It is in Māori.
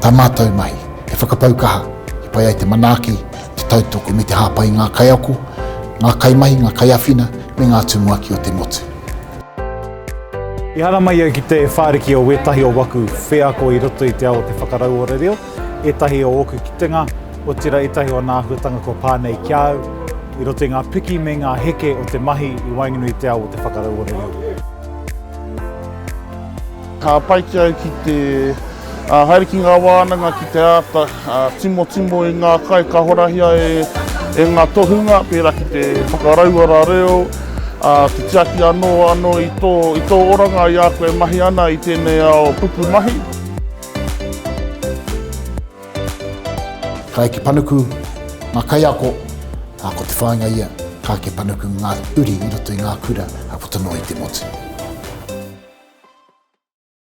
tā mātou mahi, e whakapaukaha, i pai ai te manaaki, te tautoko me te hāpai ngā kaiako, ngā kaimahi, ngā kaiawhina, me ngā tumuaki o te motu. I hana mai au ki te whāriki o etahi o waku wheako i roto i te ao te whakarau o reo, etahi o oku kitenga, o tira etahi o ngā huatanga ko pānei ki au, i roto i ngā piki me ngā heke o te mahi i wainganui te ao o te whakarau o reo. Ka pai ki au ki te haere ki ngā wānanga ki te ata, timo i ngā kai, ka horahia e ngā tohunga, pērā ki te whakarau ara reo, te tiaki anō i tō oranga i a koe mahi ana i tēnei ao pupu mahi. Ka eke panuku ngā kaiako, ko te whāinga ia, ka eke panuku ngā uri i roto i ngā kura, a putono i te motu.